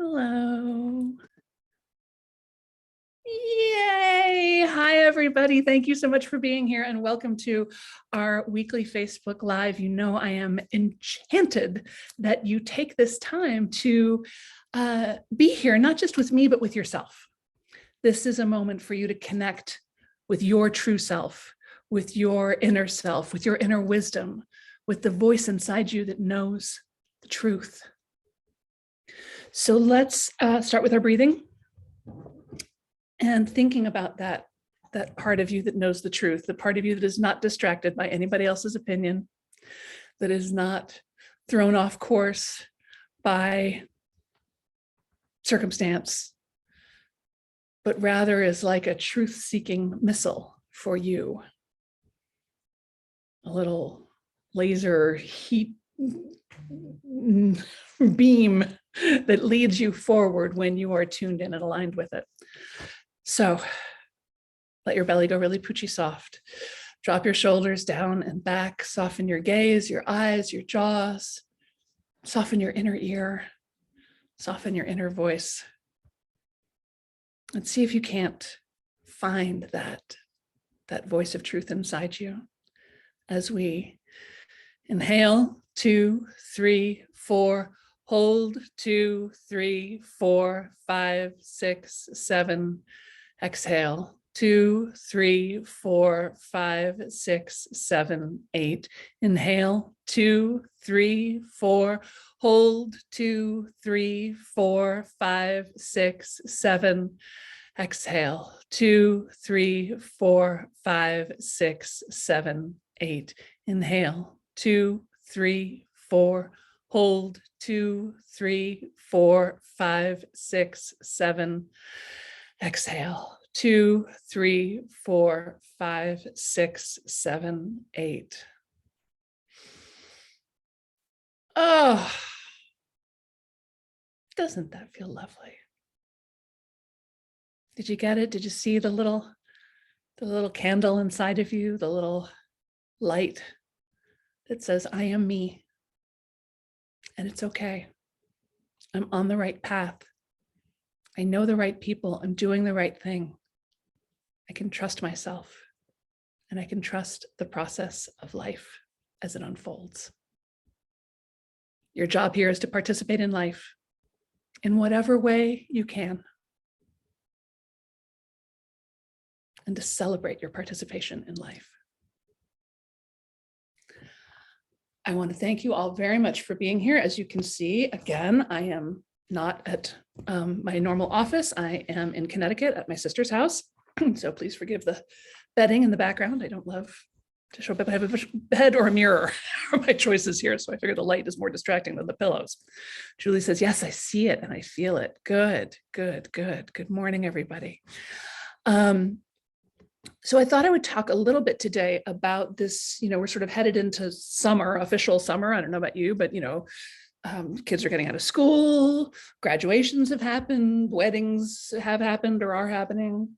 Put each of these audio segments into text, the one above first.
Hello. Yay. Hi, everybody. Thank you so much for being here and welcome to our weekly Facebook Live. You know, I am enchanted that you take this time to be here, not just with me, but with yourself. This is a moment for you to connect with your true self, with your inner self, with your inner wisdom, with the voice inside you that knows the truth. So let's start with our breathing and thinking about that part of you that knows the truth, the part of you that is not distracted by anybody else's opinion, that is not thrown off course by circumstance, but rather is like a truth-seeking missile for you. A little laser heat beam that leads you forward when you are tuned in and aligned with it. So let your belly go really poochy soft. Drop your shoulders down and back, soften your gaze, your eyes, your jaws, soften your inner ear, soften your inner voice. And see if you can't find that voice of truth inside you as we inhale, 2, 3, 4, hold, 2, 3, 4, 5, 6, 7, exhale, 2, 3, 4, 5, 6, 7, 8, inhale, 2, 3, 4, hold, 2, 3, 4, 5, 6, 7, exhale, 2, 3, 4, 5, 6, 7, 8, inhale, 2, 3, 4, hold, 2, 3, 4, 5, 6, 7, exhale, 2, 3, 4, 5, 6, 7, 8. Oh, doesn't that feel lovely? Did you get it? Did you see the little candle inside of you, the little light that says, I am me, and it's okay. I'm on the right path. I know the right people. I'm doing the right thing. I can trust myself, and I can trust the process of life as it unfolds. Your job here is to participate in life in whatever way you can, and to celebrate your participation in life. I want to thank you all very much for being here. As you can see, again, I am not at my normal office. I am in Connecticut at my sister's house. So please forgive the bedding in the background. I don't love to show up if I have a bed or a mirror are my choices here. So I figure the light is more distracting than the pillows. Julie says, yes, I see it and I feel it. Good, good, good. Good morning, everybody. So I thought I would talk a little bit today about this, we're sort of headed into summer, official summer. I don't know about you, but, kids are getting out of school, graduations have happened, weddings have happened or are happening.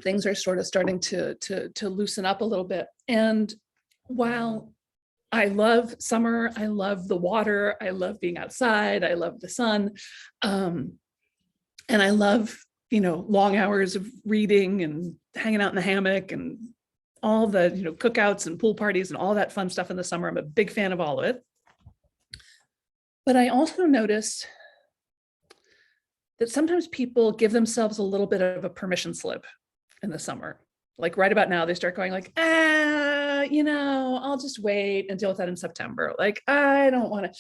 Things are sort of starting to loosen up a little bit. And while I love summer, I love the water, I love being outside, I love the sun, and I love long hours of reading and hanging out in the hammock and all the, cookouts and pool parties and all that fun stuff in the summer. I'm a big fan of all of it. But I also noticed that sometimes people give themselves a little bit of a permission slip in the summer. Like right about now, they start going like, I'll just wait and deal with that in September. Like, I don't want to,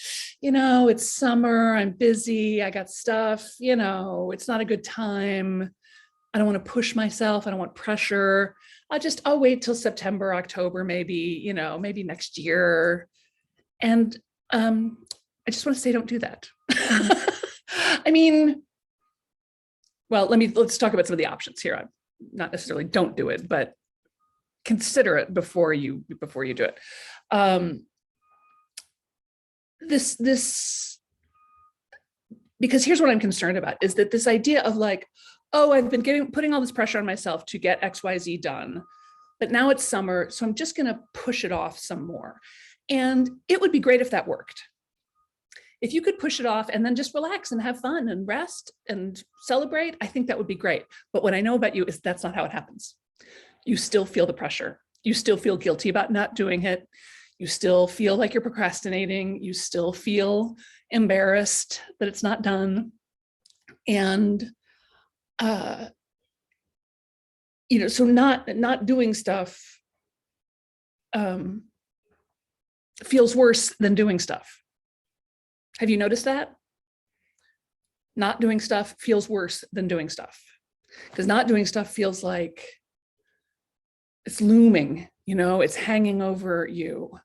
it's summer, I'm busy, I got stuff, it's not a good time. I don't want to push myself. I don't want pressure. I'll wait till September, October, maybe, maybe next year. And I just want to say, don't do that. I mean, well, let's talk about some of the options here. Not necessarily don't do it, but consider it before you do it. Because here's what I'm concerned about is that this idea of like, oh, I've been putting all this pressure on myself to get XYZ done, but now it's summer, so I'm just going to push it off some more. And it would be great if that worked. If you could push it off and then just relax and have fun and rest and celebrate, I think that would be great. But what I know about you is that's not how it happens. You still feel the pressure. You still feel guilty about not doing it. You still feel like you're procrastinating. You still feel embarrassed that it's not done. And, so not doing stuff feels worse than doing stuff. Have you noticed that? Not doing stuff feels worse than doing stuff, because not doing stuff feels like it's looming, it's hanging over you.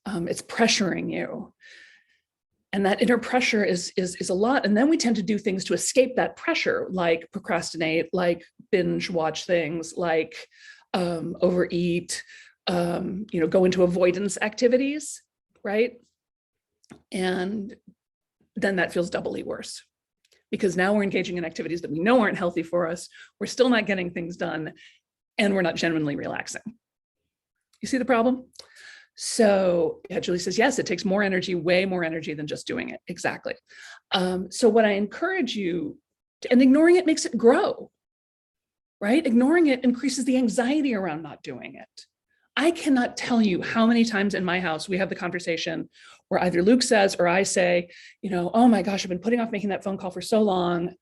It's pressuring you. And that inner pressure is a lot. And then we tend to do things to escape that pressure, like procrastinate, like binge watch things, like overeat, go into avoidance activities, right? And then that feels doubly worse, because now we're engaging in activities that we know aren't healthy for us. We're still not getting things done, and we're not genuinely relaxing. You see the problem? So yeah, Julie says, yes, it takes more energy, way more energy than just doing it. Exactly. So what I encourage you to, and ignoring it makes it grow, right? Ignoring it increases the anxiety around not doing it. I cannot tell you how many times in my house we have the conversation where either Luke says or I say, oh my gosh, I've been putting off making that phone call for so long,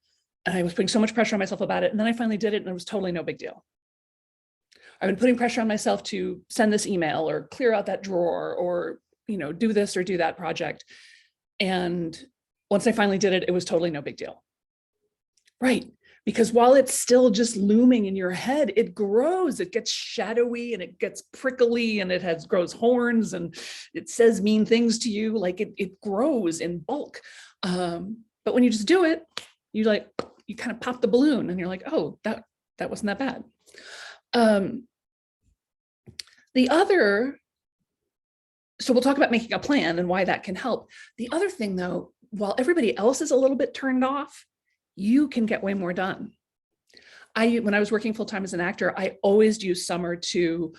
and I was putting so much pressure on myself about it. And then I finally did it, and it was totally no big deal. I've been putting pressure on myself to send this email or clear out that drawer or, do this or do that project. And once I finally did it, it was totally no big deal. Right. Because while it's still just looming in your head, it grows, it gets shadowy and it gets prickly and it grows horns and it says mean things to you. Like it grows in bulk. But when you just do it, you kind of pop the balloon and you're like, oh, that wasn't that bad. So we'll talk about making a plan and why that can help. The other thing though, while everybody else is a little bit turned off, you can get way more done. When I was working full-time as an actor, I always used summer to,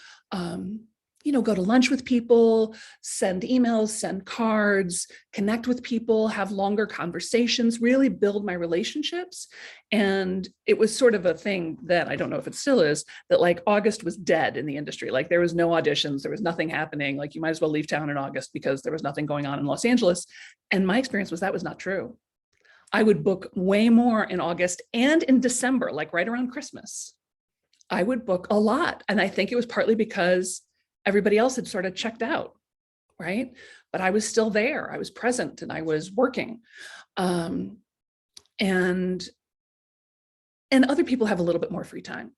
go to lunch with people, send emails, send cards, connect with people, have longer conversations, really build my relationships. And it was sort of a thing that I don't know if it still is, that like August was dead in the industry. Like there was no auditions, there was nothing happening. Like you might as well leave town in August because there was nothing going on in Los Angeles. And my experience was that was not true. I would book way more in August and in December, like right around Christmas. I would book a lot. And I think it was partly because everybody else had sort of checked out, right? But I was still there. I was present and I was working. And other people have a little bit more free time,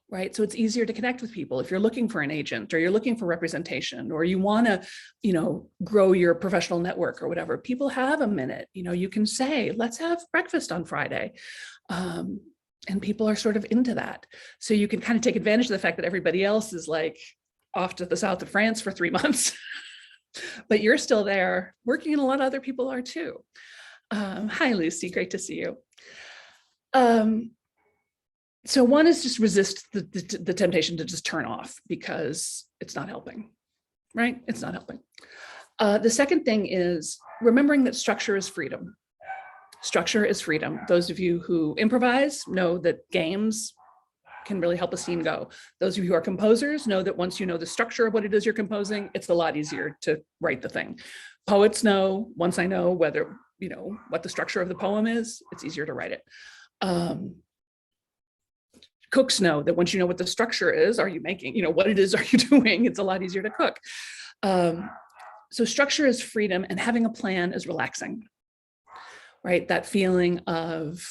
right? So it's easier to connect with people if you're looking for an agent or you're looking for representation or you want to, grow your professional network or whatever. People have a minute, you can say, let's have breakfast on Friday. And people are sort of into that. So you can kind of take advantage of the fact that everybody else is like off to the south of France for 3 months, but you're still there working, and a lot of other people are too. Hi, Lucy, great to see you. So one is just resist the temptation to just turn off because it's not helping, right? It's not helping. The second thing is remembering that structure is freedom. Structure is freedom. Those of you who improvise know that games can really help a scene go. Those of you who are composers know that once you know the structure of what it is you're composing, it's a lot easier to write the thing. Poets know, once I know whether, what the structure of the poem is, it's easier to write it. Cooks know that once you know what the structure is, are you making, what it is are you doing, it's a lot easier to cook. So structure is freedom, and having a plan is relaxing, right? That feeling of,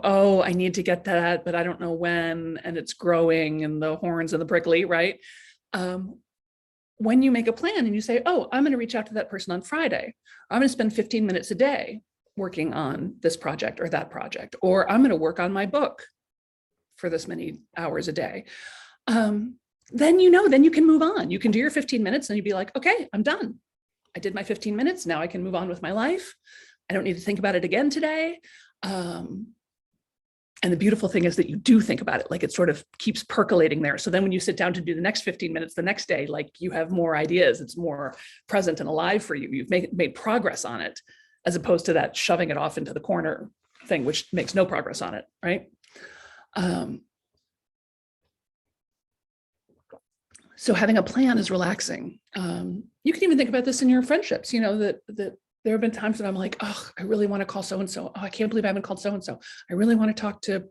oh, I need to get that, but I don't know when, and it's growing and the horns and the prickly, right? When you make a plan and you say, oh, I'm going to reach out to that person on Friday, I'm going to spend 15 minutes a day working on this project or that project, or I'm going to work on my book for this many hours a day. Then then you can move on. You can do your 15 minutes and you'd be like, okay, I'm done. I did my 15 minutes. Now I can move on with my life. I don't need to think about it again today. And the beautiful thing is that you do think about it, like it sort of keeps percolating there. So then when you sit down to do the next 15 minutes the next day, like you have more ideas, it's more present and alive for you. You've made progress on it, as opposed to that shoving it off into the corner thing, which makes no progress on it, right? So having a plan is relaxing. You can even think about this in your friendships, that there have been times that I'm like, oh, I really want to call so-and-so. Oh, I can't believe I haven't called so-and-so. I really want to talk to,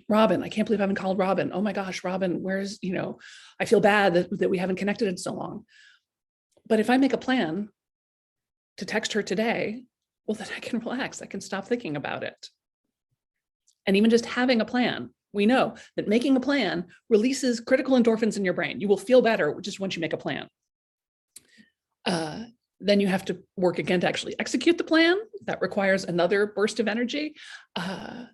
Robin. I can't believe I haven't called Robin. Oh my gosh, Robin, where's, I feel bad that we haven't connected in so long. But if I make a plan to text her today, well, then I can relax. I can stop thinking about it. And even just having a plan, we know that making a plan releases critical endorphins in your brain. You will feel better just once you make a plan. Then you have to work again to actually execute the plan. That requires another burst of energy. And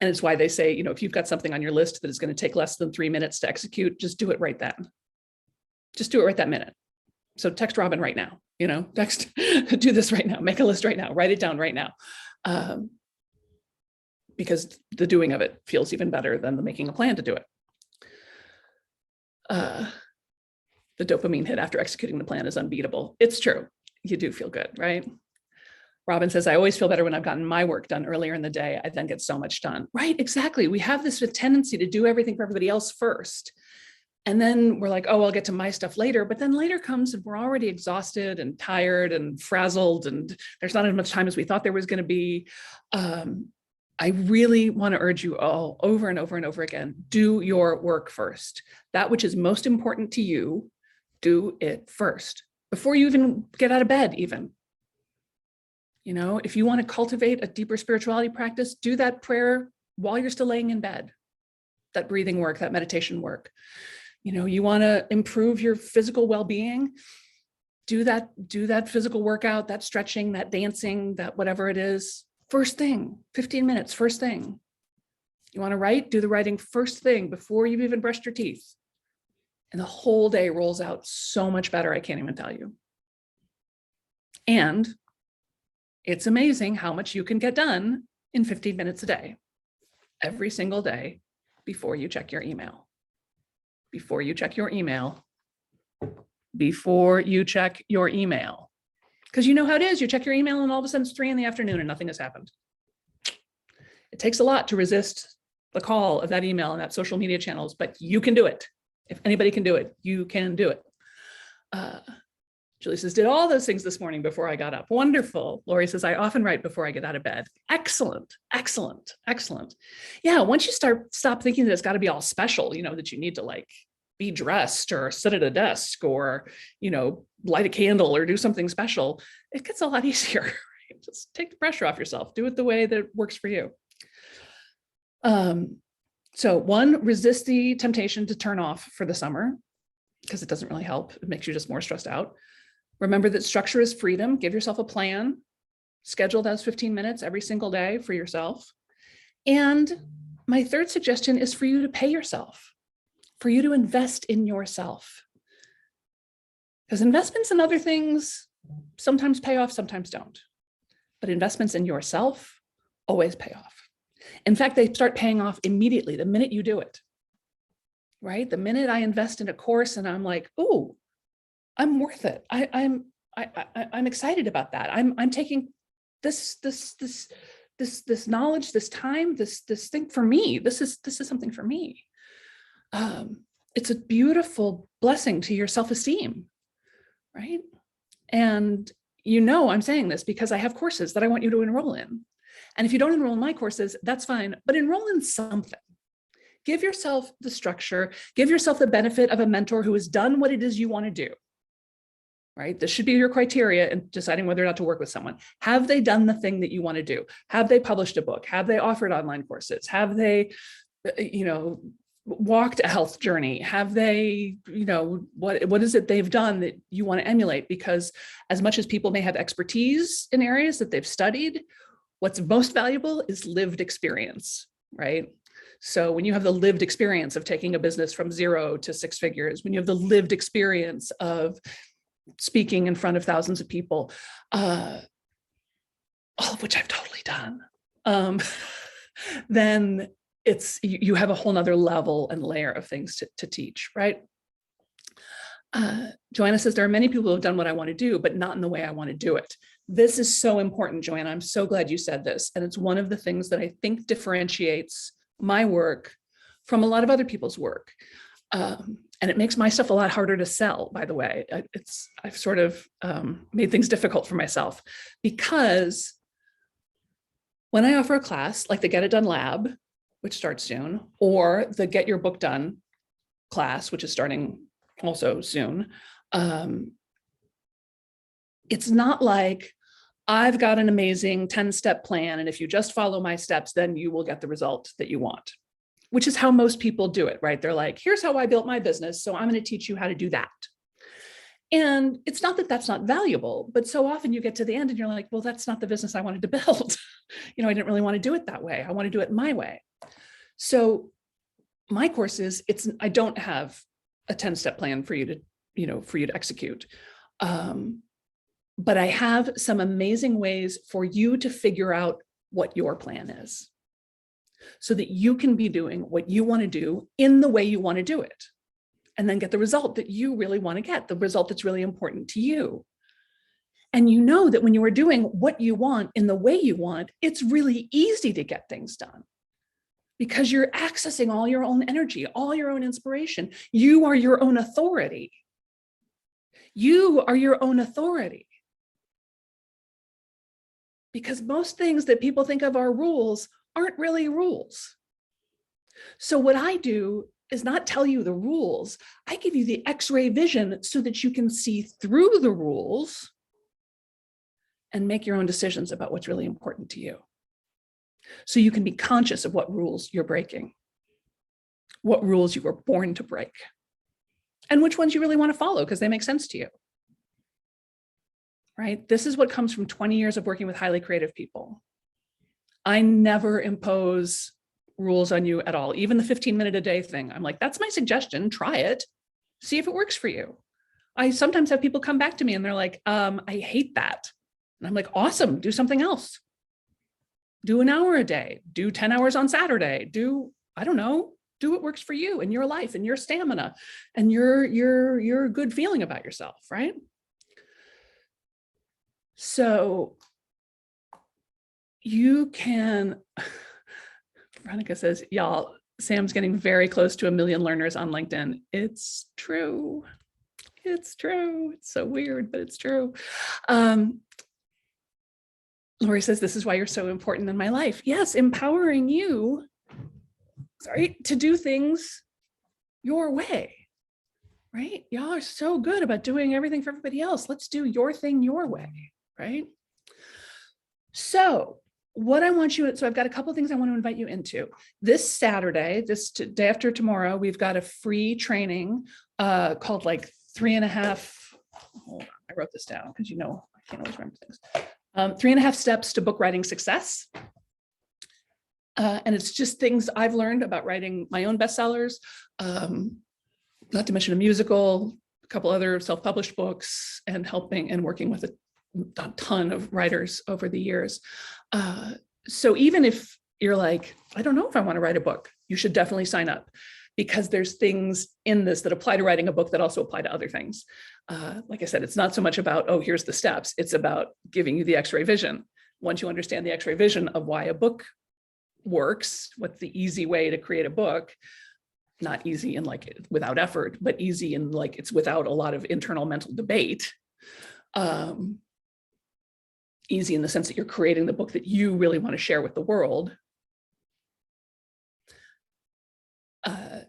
it's why they say, if you've got something on your list that is going to take less than 3 minutes to execute, just do it right then. Just do it right that minute. So text Robin right now, text, do this right now, make a list right now, write it down right now. Because the doing of it feels even better than the making a plan to do it. The dopamine hit after executing the plan is unbeatable. It's true. You do feel good, right? Robin says, I always feel better when I've gotten my work done earlier in the day. I then get so much done. Right, exactly. We have this tendency to do everything for everybody else first. And then we're like, oh, I'll get to my stuff later. But then later comes and we're already exhausted and tired and frazzled, and there's not as much time as we thought there was going to be. I really want to urge you all over and over and over again, do your work first. That which is most important to you, do it first before you even get out of bed even. If you want to cultivate a deeper spirituality practice, do that prayer while you're still laying in bed, that breathing work, that meditation work. You want to improve your physical well-being, do that physical workout, that stretching, that dancing, that whatever it is, first thing, 15 minutes, first thing. You want to write, do the writing first thing before you've even brushed your teeth. And the whole day rolls out so much better, I can't even tell you. And it's amazing how much you can get done in 15 minutes a day, every single day, before you check your email. Before you check your email. Before you check your email. Because you know how it is. You check your email and all of a sudden it's 3 PM and nothing has happened. It takes a lot to resist the call of that email and that social media channels, but you can do it. If anybody can do it, you can do it. Julie says, did all those things this morning before I got up. Wonderful. Lori says, I often write before I get out of bed. Excellent, excellent, excellent. Yeah, once you stop thinking that it's got to be all special, that you need to be dressed or sit at a desk or, light a candle or do something special, it gets a lot easier. Right? Just take the pressure off yourself. Do it the way that works for you. So 1, resist the temptation to turn off for the summer because it doesn't really help. It makes you just more stressed out. Remember that structure is freedom. Give yourself a plan. Schedule those 15 minutes every single day for yourself. And my third suggestion is for you to pay yourself, for you to invest in yourself. Because investments in other things sometimes pay off, sometimes don't. But investments in yourself always pay off. In fact, they start paying off immediately the minute you do it, right? The minute I invest in a course and I'm like, oh, I'm worth it. I'm excited about that. I'm taking this knowledge, this time, this thing for me. This is something for me. It's a beautiful blessing to your self-esteem, right? And I'm saying this because I have courses that I want you to enroll in. And if you don't enroll in my courses, that's fine, but enroll in something. Give yourself the structure, give yourself the benefit of a mentor who has done what it is you want to do, right? This should be your criteria in deciding whether or not to work with someone. Have they done the thing that you want to do? Have they published a book? Have they offered online courses? Have they, walked a health journey? Have they, what is it they've done that you want to emulate? Because as much as people may have expertise in areas that they've studied, what's most valuable is lived experience, right? So when you have the lived experience of taking a business from 0 to 6 figures, when you have the lived experience of speaking in front of thousands of people, all of which I've totally done, then you have a whole nother level and layer of things to teach, right? Joanna says, there are many people who have done what I want to do, but not in the way I want to do it. This is so important, Joanna. I'm so glad you said this. And it's one of the things that I think differentiates my work from a lot of other people's work. And it makes my stuff a lot harder to sell, by the way. I've sort of made things difficult for myself, because when I offer a class like the Get It Done Lab, which starts soon, or the Get Your Book Done class, which is starting also soon, it's not like I've got an amazing 10-step plan, and if you just follow my steps, then you will get the result that you want, which is how most people do it, right? They're like, here's how I built my business, so I'm going to teach you how to do that. And it's not that that's not valuable, but so often you get to the end and you're like, well, that's not the business I wanted to build. I didn't really want to do it that way. I want to do it my way. So my courses, I don't have a 10-step plan for you to execute. But I have some amazing ways for you to figure out what your plan is, so that you can be doing what you want to do in the way you want to do it, and then get the result that you really want to get, the result that's really important to you. And you know that when you are doing what you want in the way you want, it's really easy to get things done, because you're accessing all your own energy, all your own inspiration. You are your own authority. You are your own authority. Because most things that people think of are rules aren't really rules. So what I do is not tell you the rules. I give you the X-ray vision so that you can see through the rules and make your own decisions about what's really important to you. So you can be conscious of what rules you're breaking, what rules you were born to break, and which ones you really want to follow because they make sense to you. Right? This is what comes from 20 years of working with highly creative people. I never impose rules on you at all. Even the 15-minute a day thing. I'm like, that's my suggestion. Try it. See if it works for you. I sometimes have people come back to me and they're like, I hate that. And I'm like, awesome. Do something else. Do an hour a day. Do 10 hours on Saturday. I don't know, do what works for you and your life and your stamina and your good feeling about yourself, right? So you can, Veronica says, y'all, Sam's getting very close to 1 million learners on LinkedIn. It's true. It's true. It's so weird, but it's true. Lori says, this is why you're so important in my life. Yes, empowering you, to do things your way, right? Y'all are so good about doing everything for everybody else. Let's do your thing your way, right? So what I want you, so I've got a couple of things I want to invite you into. This Saturday, day after tomorrow, we've got a free training called 3.5, hold on, I wrote this down because I can't always remember things. 3.5 steps to book writing success. And it's just things I've learned about writing my own bestsellers, not to mention a musical, a couple other self-published books, and helping and working with a ton of writers over the years. So even if you're like, I don't know if I want to write a book, you should definitely sign up, because there's things in this that apply to writing a book that also apply to other things. Like I said, it's not so much about, oh, here's the steps. It's about giving you the X-ray vision. Once you understand the X-ray vision of why a book works, what's the easy way to create a book, not easy in without effort, but easy in it's without a lot of internal mental debate. Easy in the sense that you're creating the book that you really want to share with the world.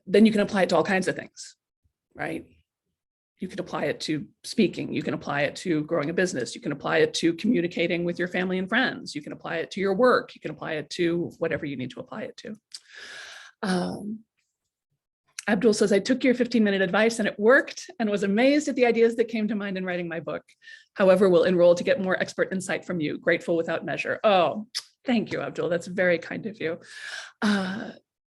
Then you can apply it to all kinds of things, right? You can apply it to speaking. You can apply it to growing a business. You can apply it to communicating with your family and friends. You can apply it to your work. You can apply it to whatever you need to apply it to. Abdul says, I took your 15-minute advice and it worked, and was amazed at the ideas that came to mind in writing my book. However, will enroll to get more expert insight from you. Grateful without measure. Oh, thank you, Abdul. That's very kind of you.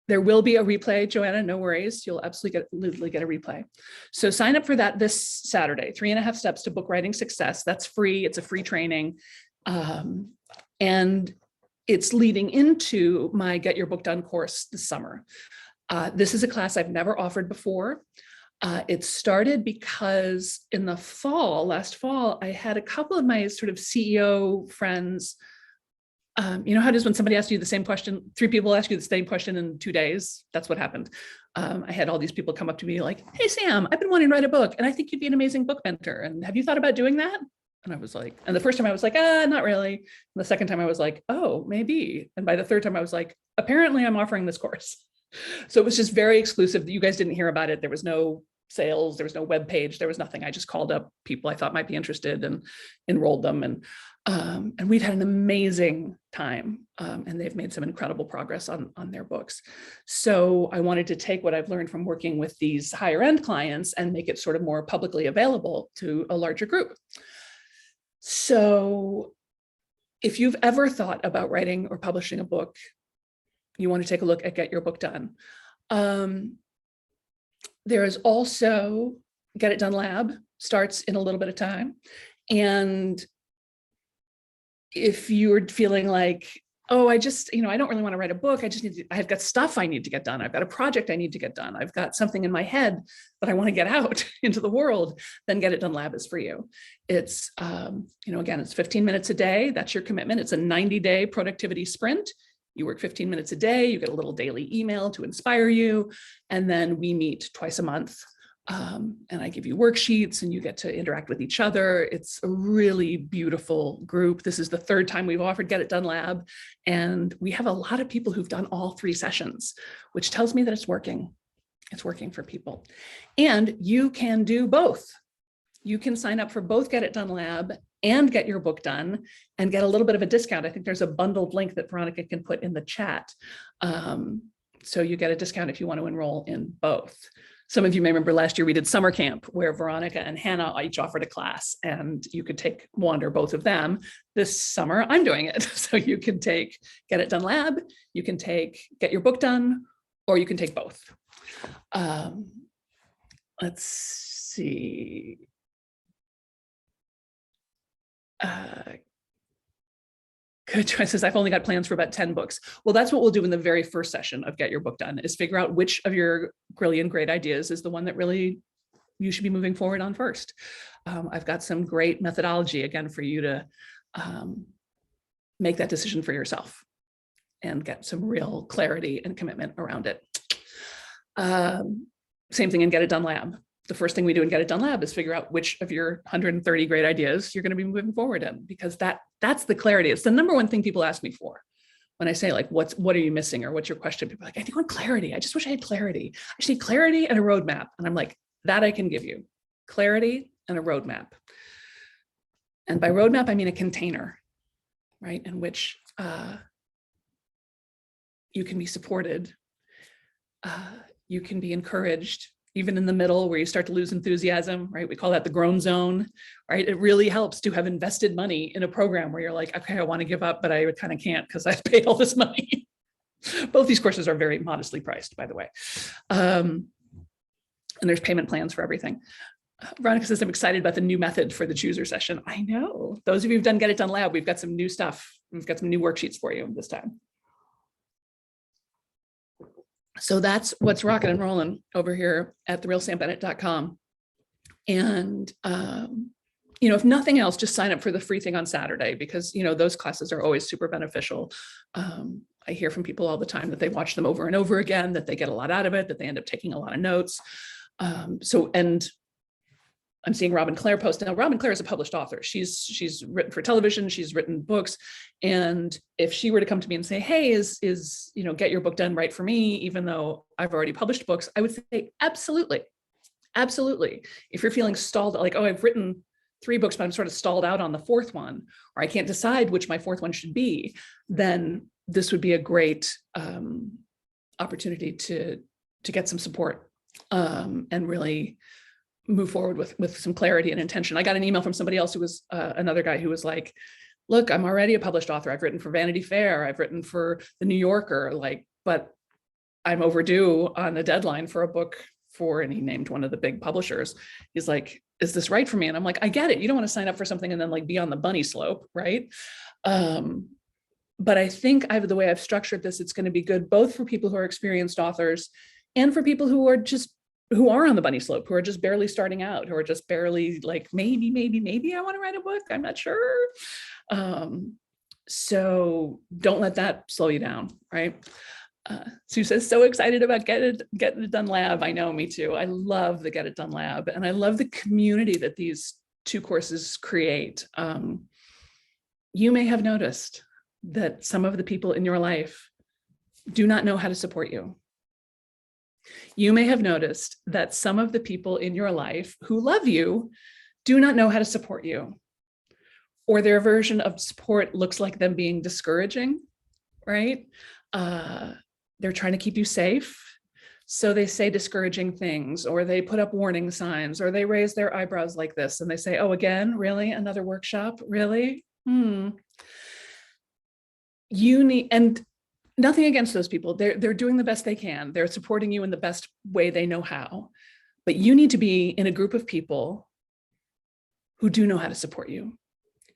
There will be a replay, Joanna, no worries. You'll absolutely get a replay. So sign up for that this Saturday, 3.5 steps to book writing success. That's free. It's a free training. And it's leading into my Get Your Book Done course this summer. This is a class I've never offered before. It started because in the fall, last fall, I had a couple of my sort of CEO friends. You know how it is when somebody asks you the same question, 3 people ask you the same question in 2 days? That's what happened. I had all these people come up to me like, hey, Sam, I've been wanting to write a book and I think you'd be an amazing book mentor. And have you thought about doing that? And I was like, and the first time I was like, not really. And the second time I was like, oh, maybe. And by the third time I was like, apparently I'm offering this course. So it was just very exclusive. You guys didn't hear about it. There was no sales, there was no web page, there was nothing. I just called up people I thought might be interested and enrolled them. And we've had an amazing time. And they've made some incredible progress on their books. So I wanted to take what I've learned from working with these higher end clients and make it sort of more publicly available to a larger group. So if you've ever thought about writing or publishing a book, you want to take a look at Get Your Book Done. There is also Get It Done Lab, starts in a little bit of time. And if you're feeling like, oh, I don't really want to write a book. I've got stuff I need to get done. I've got a project I need to get done. I've got something in my head that I want to get out into the world, then Get It Done Lab is for you. It's, again, it's 15 minutes a day. That's your commitment. It's a 90-day productivity sprint. You work 15 minutes a day, you get a little daily email to inspire you. And then we meet twice a month. And I give you worksheets and you get to interact with each other. It's a really beautiful group. This is the 3rd time we've offered Get It Done Lab. And we have a lot of people who've done all 3 sessions, which tells me that it's working. It's working for people. And you can do both. You can sign up for both Get It Done Lab and Get Your Book Done and get a little bit of a discount. I think there's a bundled link that Veronica can put in the chat. So you get a discount if you want to enroll in both. Some of you may remember last year we did summer camp where Veronica and Hannah each offered a class and you could take one or both of them. This summer, I'm doing it. So you can take Get It Done Lab, you can take Get Your Book Done, or you can take both. Let's see. Good choices. I've only got plans for about 10 books. Well, that's what we'll do in the very first session of Get Your Book Done, is figure out which of your brilliant, great ideas is the one that really you should be moving forward on first. I've got some great methodology, again, for you to make that decision for yourself and get some real clarity and commitment around it. Same thing in Get It Done Lab. The first thing we do in Get It Done Lab is figure out which of your 130 great ideas you're going to be moving forward in, because that's the clarity. It's the number one thing people ask me for. When I say like, what are you missing? Or what's your question? People are like, I think I want clarity. I just wish I had clarity. I just need clarity and a roadmap. And I'm like, that I can give you. Clarity and a roadmap. And by roadmap, I mean a container, right? In which you can be supported. You can be encouraged. Even in the middle where you start to lose enthusiasm, right? We call that the groan zone, right? It really helps to have invested money in a program where you're like, okay, I want to give up, but I kind of can't because I've paid all this money. Both these courses are very modestly priced, by the way. And there's payment plans for everything. Veronica says, I'm excited about the new method for the chooser session. I know. Those of you who've done Get It Done Lab, we've got some new stuff. We've got some new worksheets for you this time. So that's what's rocking and rolling over here at therealsambennett.com. And, if nothing else, just sign up for the free thing on Saturday, because, those classes are always super beneficial. I hear from people all the time that they watch them over and over again, that they get a lot out of it, that they end up taking a lot of notes. And I'm seeing Robin Clare post now. Robin Clare is a published author. She's written for television. She's written books. And if she were to come to me and say, hey, is Get Your Book Done right for me, even though I've already published books, I would say, absolutely. Absolutely. If you're feeling stalled, like, oh, I've written 3 books, but I'm sort of stalled out on the 4th one, or I can't decide which my 4th one should be, then this would be a great opportunity to get some support and really move forward with some clarity and intention. I got an email from somebody else who was another guy who was like, look, I'm already a published author. I've written for Vanity Fair. I've written for the New Yorker, but I'm overdue on a deadline for a book for, and he named one of the big publishers. He's like, is this right for me? And I'm like, I get it. You don't want to sign up for something and then be on the bunny slope, right? But I think the way I've structured this, it's going to be good both for people who are experienced authors and for people who are on the bunny slope, who are just barely starting out, who are just barely like, maybe I want to write a book. I'm not sure. So don't let that slow you down, right? Sue says, so excited about Get It Done Lab. I know, me too. I love the Get It Done Lab, and I love the community that these two courses create. You may have noticed that some of the people in your life do not know how to support you. You may have noticed that some of the people in your life who love you do not know how to support you, or their version of support looks like them being discouraging, right? They're trying to keep you safe. So they say discouraging things, or they put up warning signs, or they raise their eyebrows like this and they say, oh, again, really? Another workshop? Really? You need, and nothing against those people. They're doing the best they can. They're supporting you in the best way they know how. But you need to be in a group of people who do know how to support you,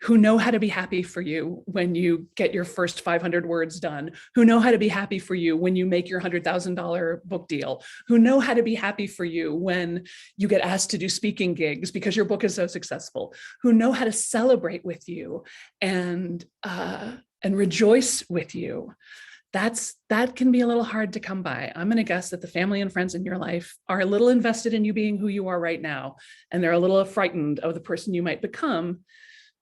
who know how to be happy for you when you get your first 500 words done, who know how to be happy for you when you make your $100,000 book deal, who know how to be happy for you when you get asked to do speaking gigs because your book is so successful, who know how to celebrate with you and rejoice with you. That can be a little hard to come by. I'm going to guess that the family and friends in your life are a little invested in you being who you are right now, and they're a little frightened of the person you might become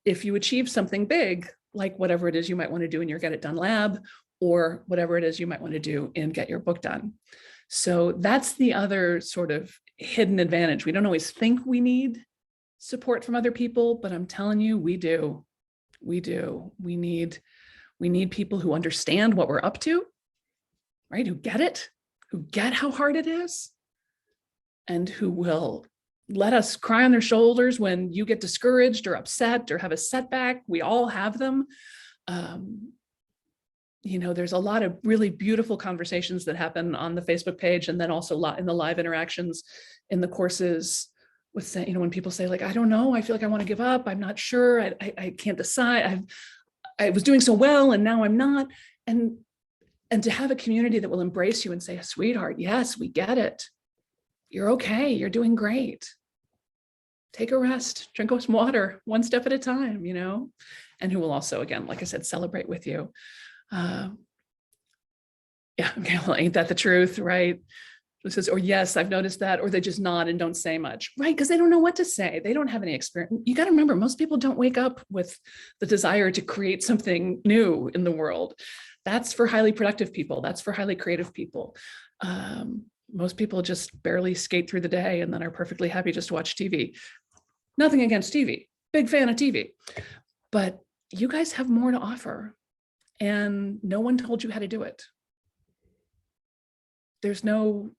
if you achieve something big, like whatever it is you might want to do in your Get It Done Lab, or whatever it is you might want to do in Get Your Book Done. So that's the other sort of hidden advantage. We don't always think we need support from other people, but I'm telling you, we do. We do. We need people who understand what we're up to, right? Who get it, who get how hard it is, and who will let us cry on their shoulders when you get discouraged or upset or have a setback. We all have them. There's a lot of really beautiful conversations that happen on the Facebook page, and then also in the live interactions in the courses with, when people say like, I don't know, I feel like I want to give up. I'm not sure. I can't decide. I was doing so well and now I'm not. And to have a community that will embrace you and say, sweetheart, yes, we get it. You're okay. You're doing great. Take a rest, drink some water, one step at a time, and who will also, again, like I said, celebrate with you. Yeah, okay, well, ain't that the truth, right? Who says, or yes, I've noticed that, or they just nod and don't say much, right? Because they don't know what to say. They don't have any experience. You got to remember, most people don't wake up with the desire to create something new in the world. That's for highly productive people. That's for highly creative people. Most people just barely skate through the day and then are perfectly happy just to watch TV. Nothing against TV, big fan of TV, but you guys have more to offer, and no one told you how to do it. There's no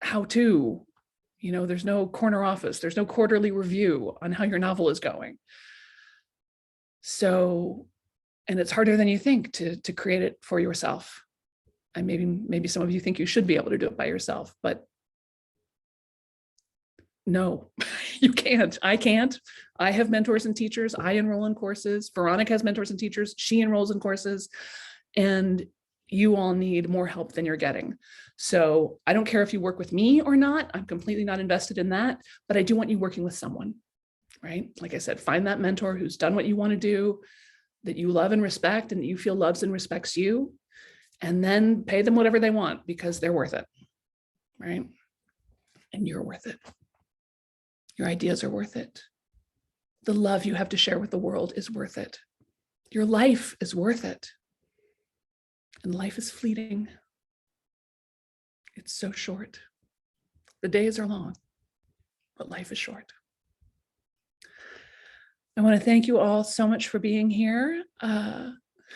how to, there's no corner office, there's no quarterly review on how your novel is going. So, and it's harder than you think to create it for yourself. And maybe some of you think you should be able to do it by yourself, but no, you can't. I can't. I have mentors and teachers. I enroll in courses. Veronica has mentors and teachers. She enrolls in courses, and you all need more help than you're getting. So I don't care if you work with me or not. I'm completely not invested in that, but I do want you working with someone, right? Like I said, find that mentor who's done what you want to do, that you love and respect, and that you feel loves and respects you, and then pay them whatever they want because they're worth it, right? And you're worth it. Your ideas are worth it. The love you have to share with the world is worth it. Your life is worth it. And life is fleeting. It's so short. The days are long, but life is short. I want to thank you all so much for being here.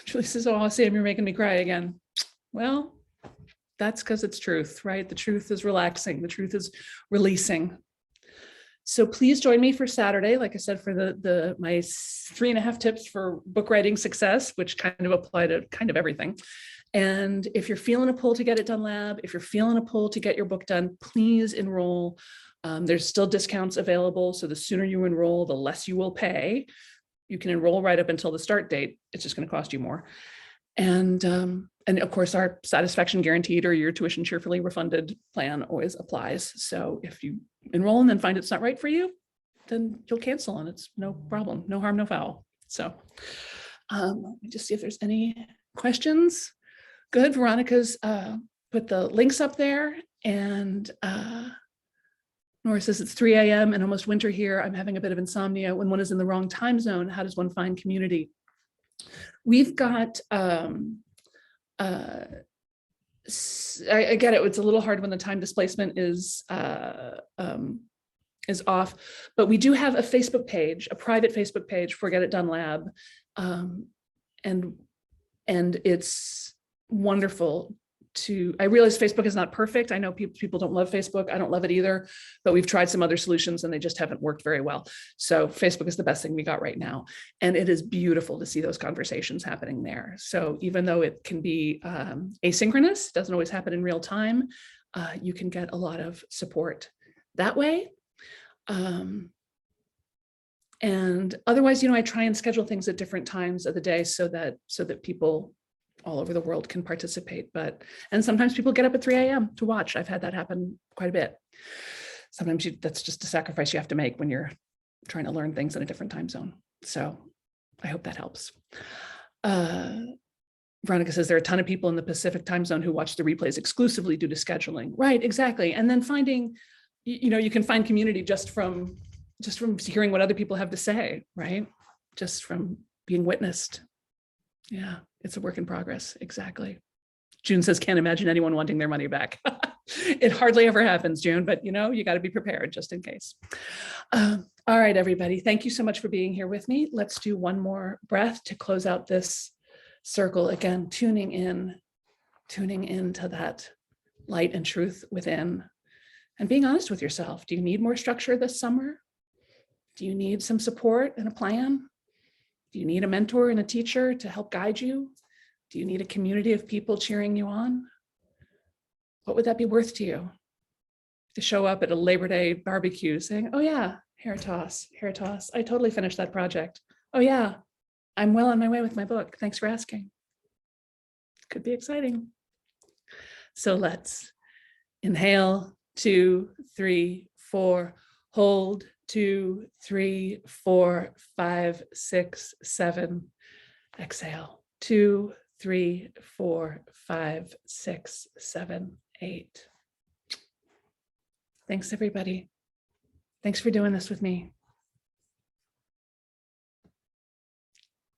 Julie says, oh, Sam, you're making me cry again. Well, that's because it's truth, right? The truth is relaxing. The truth is releasing. So please join me for Saturday, like I said, for my 3.5 tips for book writing success, which kind of apply to kind of everything. And if you're feeling a pull to Get It Done Lab, if you're feeling a pull to get your book done, please enroll. There's still discounts available. So the sooner you enroll, the less you will pay. You can enroll right up until the start date. It's just going to cost you more. And of course, our satisfaction guaranteed or your tuition cheerfully refunded plan always applies. So if you enroll and then find it's not right for you, then you'll cancel and it's no problem, no harm, no foul. So let me just see if there's any questions. Good, Veronica's put the links up there, and Nora says it's 3 a.m. and almost winter here. I'm having a bit of insomnia. When one is in the wrong time zone, how does one find community? We've got, I get it, it's a little hard when the time displacement is off, but we do have a Facebook page, a private Facebook page for Get It Done Lab. And it's wonderful I realize Facebook is not perfect. I know people don't love Facebook. I don't love it either, but we've tried some other solutions and they just haven't worked very well. So Facebook is the best thing we got right now. And it is beautiful to see those conversations happening there. So even though it can be asynchronous, doesn't always happen in real time, you can get a lot of support that way. And otherwise, I try and schedule things at different times of the day so that people all over the world can participate. And sometimes people get up at 3 a.m. to watch. I've had that happen quite a bit. Sometimes that's just a sacrifice you have to make when you're trying to learn things in a different time zone. So I hope that helps. Veronica says there are a ton of people in the Pacific time zone who watch the replays exclusively due to scheduling. Right, exactly. And then finding, you can find community just from hearing what other people have to say, right? Just from being witnessed. Yeah, it's a work in progress. Exactly. June says, can't imagine anyone wanting their money back. It hardly ever happens, June, but you got to be prepared just in case. All right, everybody. Thank you so much for being here with me. Let's do one more breath to close out this circle. Again, tuning into that light and truth within, and being honest with yourself. Do you need more structure this summer? Do you need some support and a plan? Do you need a mentor and a teacher to help guide you? Do you need a community of people cheering you on? What would that be worth to you? To show up at a Labor Day barbecue saying, oh yeah, hair toss. I totally finished that project. Oh yeah, I'm well on my way with my book. Thanks for asking. Could be exciting. So let's inhale, 2, 3, 4, hold, 2, 3, 4, 5, 6, 7. Exhale, 2, 3, 4, 5, 6, 7, 8. Thanks, everybody. Thanks for doing this with me.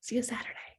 See you Saturday.